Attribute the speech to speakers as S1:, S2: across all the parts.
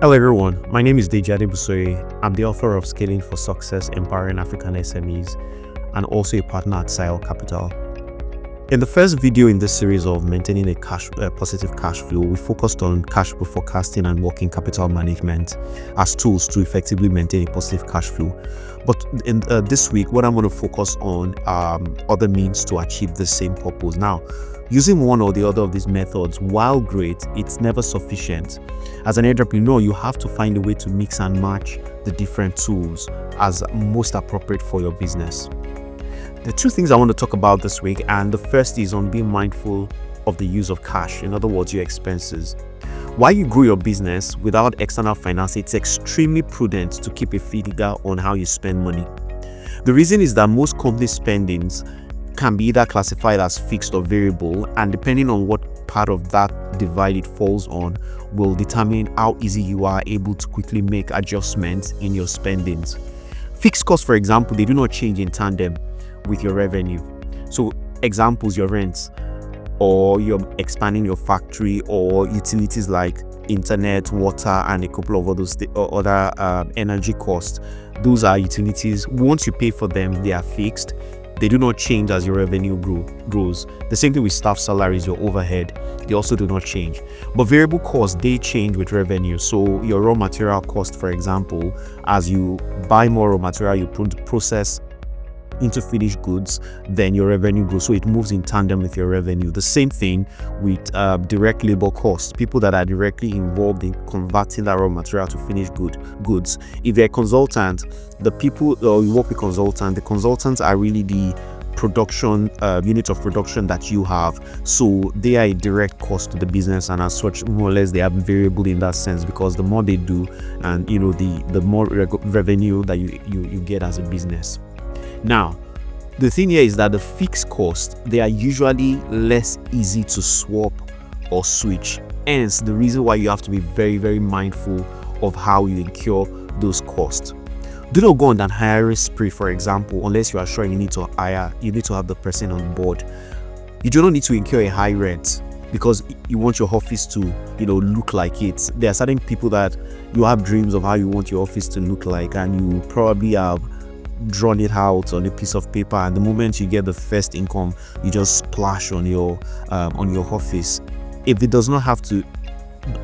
S1: Hello everyone, my name is Deji Adebusoye. I'm the author of Scaling for Success, Empowering African SMEs, and also a partner at Sile Capital. In the first video in this series of maintaining a positive cash flow, we focused on cash flow forecasting and working capital management as tools to effectively maintain a positive cash flow. But in this week, what I'm going to focus on are other means to achieve the same purpose. Now, using one or the other of these methods, while great, it's never sufficient. As an entrepreneur, you have to find a way to mix and match the different tools as most appropriate for your business. There are two things I want to talk about this week, and the first is on being mindful of the use of cash, in other words, your expenses. While you grow your business without external finance, it's extremely prudent to keep a figure on how you spend money. The reason is that most company spendings can be either classified as fixed or variable, and depending on what part of that divide it falls on will determine how easy you are able to quickly make adjustments in your spendings. Fixed costs, for example, they do not change in tandem with your revenue. So examples, your rents, or you're expanding your factory, or utilities like internet, water, and a couple of other energy costs. Those are utilities. Once you pay for them, they are fixed. They do not change as your revenue grows. The same thing with staff salaries, your overhead, they also do not change. But variable costs, they change with revenue. So your raw material cost, for example, as you buy more raw material, you process into finished goods, then your revenue grows. So it moves in tandem with your revenue. The same thing with direct labor costs. People that are directly involved in converting that raw material to finished goods. If you're a consultant, the people you work with the consultants are really the production unit of production that you have. So they are a direct cost to the business, and as such, more or less, they are variable in that sense, because the more they do, and the more revenue that you get as a business. Now, the thing here is that the fixed costs, they are usually less easy to swap or switch. Hence, the reason why you have to be very, very mindful of how you incur those costs. Do not go on that hiring spree, for example, unless you are sure you need to have the person on board. You do not need to incur a high rent because you want your office to, look like it. There are certain people that you have dreams of how you want your office to look like, and you probably have drawn it out on a piece of paper, and the moment you get the first income, you just splash on your office. If it does not have to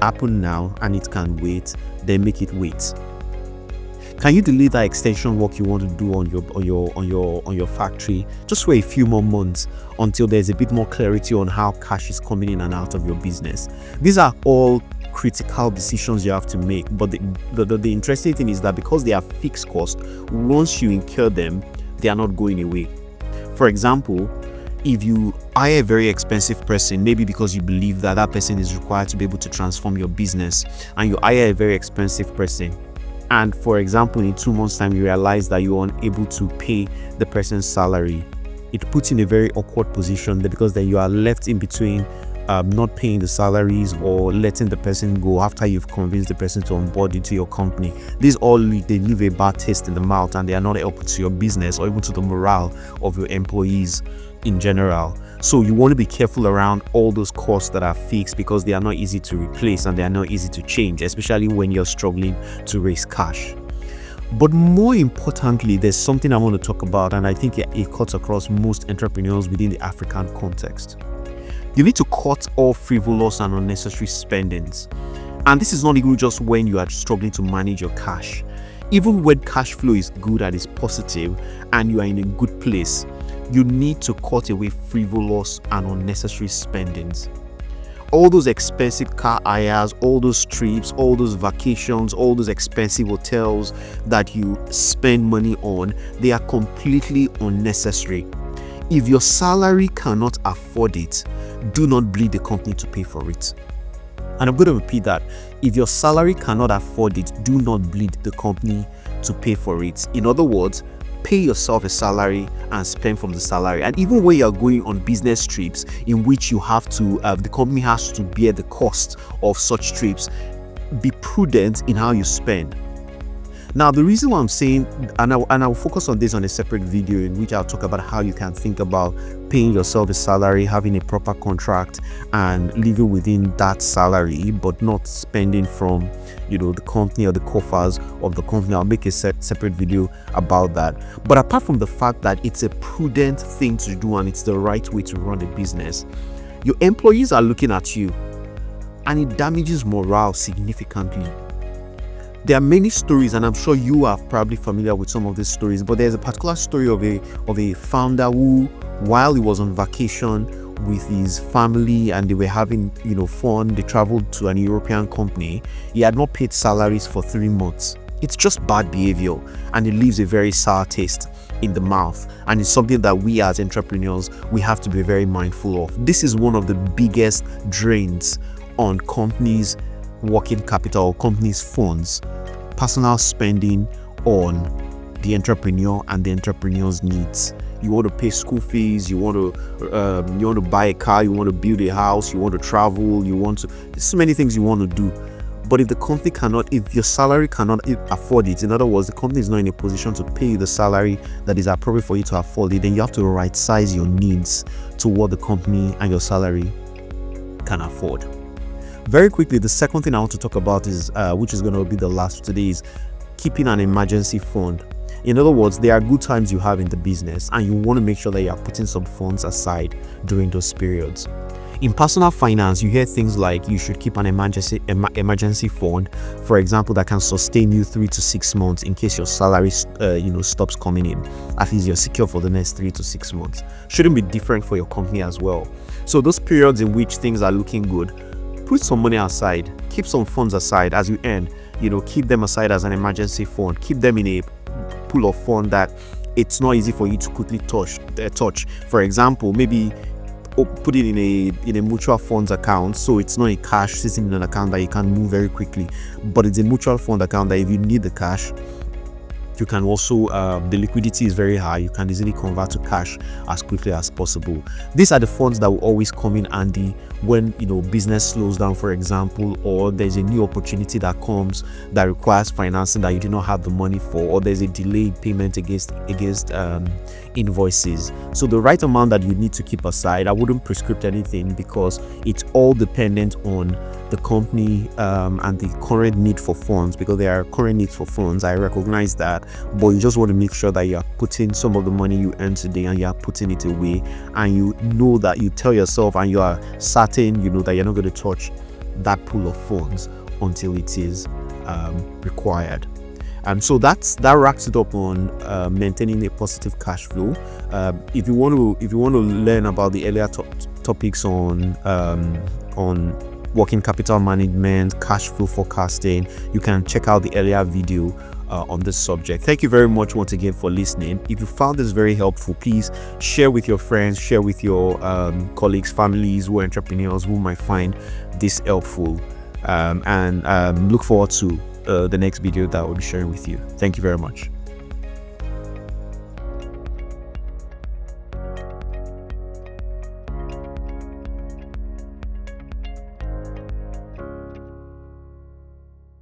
S1: happen now and it can wait, then make it wait. Can you delay that extension work you want to do on your factory just for a few more months until there's a bit more clarity on how cash is coming in and out of your business? These are all critical decisions you have to make, but the interesting thing is that because they are fixed costs, once you incur them, they are not going away. For example, if you hire a very expensive person, maybe because you believe that person is required to be able to transform your business, and you hire a very expensive person, and for example in 2 months time you realize that you are unable to pay the person's salary, it puts you in a very awkward position, because then you are left in between not paying the salaries or letting the person go after you've convinced the person to onboard into your company. These all they leave a bad taste in the mouth, and they are not helpful to your business or even to the morale of your employees in general. So you want to be careful around all those costs that are fixed, because they are not easy to replace and they are not easy to change, especially when you're struggling to raise cash. But more importantly, there's something I want to talk about, and I think it cuts across most entrepreneurs within the African context. You need to cut all frivolous and unnecessary spendings. And this is not even just when you are struggling to manage your cash. Even when cash flow is good and is positive and you are in a good place, you need to cut away frivolous and unnecessary spendings. All those expensive car hires, all those trips, all those vacations, all those expensive hotels that you spend money on, they are completely unnecessary. If your salary cannot afford it, do not bleed the company to pay for it. And I'm going to repeat that. If your salary cannot afford it, do not bleed the company to pay for it. In other words, pay yourself a salary and spend from the salary. And even when you're going on business trips in which you have to, the company has to bear the cost of such trips, be prudent in how you spend. Now, the reason why I'm saying, and I'll focus on this on a separate video in which I'll talk about how you can think about paying yourself a salary, having a proper contract, and living within that salary, but not spending from, the company or the coffers of the company. I'll make a separate video about that. But apart from the fact that it's a prudent thing to do and it's the right way to run a business, your employees are looking at you, and it damages morale significantly. There are many stories, and I'm sure you are probably familiar with some of these stories, but there's a particular story of a founder who, while he was on vacation with his family and they were having fun, they traveled to an European company. He had not paid salaries for 3 months. It's just bad behavior, and it leaves a very sour taste in the mouth, and it's something that we as entrepreneurs, we have to be very mindful of. This is one of the biggest drains on companies' working capital, companies' funds, personal spending on the entrepreneur and the entrepreneur's needs. You want to pay school fees, you want to buy a car, you want to build a house, you want to travel, there's so many things you want to do. But if the company if your salary cannot afford it, in other words, the company is not in a position to pay you the salary that is appropriate for you to afford it, then you have to right size your needs to what the company and your salary can afford. Very quickly, the second thing I want to talk about is, which is going to be the last today, is keeping an emergency fund. In other words, there are good times you have in the business, and you want to make sure that you are putting some funds aside during those periods. In personal finance, you hear things like you should keep an emergency fund, for example, that can sustain you 3 to 6 months in case your salary stops coming in. At least you're secure for the next 3 to 6 months. Shouldn't be different for your company as well. So those periods in which things are looking good, put some money aside, keep some funds aside as you earn, keep them aside as an emergency fund, keep them in a pool of fund that it's not easy for you to quickly touch. For example, maybe put it in a mutual funds account, so it's not a cash sitting in an account that you can move very quickly, but it's a mutual fund account that if you need the cash, you can also, the liquidity is very high, you can easily convert to cash as quickly as possible. These are the funds that will always come in handy when business slows down, for example, or there's a new opportunity that comes that requires financing that you do not have the money for, or there's a delayed payment against invoices. So the right amount that you need to keep aside, I wouldn't prescribe anything because it's all dependent on the company and the current need for funds, because there are current needs for funds. I recognize that, but you just want to make sure that you are putting some of the money you earn today and you are putting it away, and you know that you tell yourself and you are certain that you're not going to touch that pool of funds until it is required. And so that wraps it up on maintaining a positive cash flow. If you want to learn about the earlier topics on working capital management, cash flow forecasting, you can check out the earlier video on this subject. Thank you very much once again for listening. If you found this very helpful, please share with your friends, share with your colleagues, families who are entrepreneurs who might find this helpful, and look forward to the next video that I will be sharing with you. Thank you very much.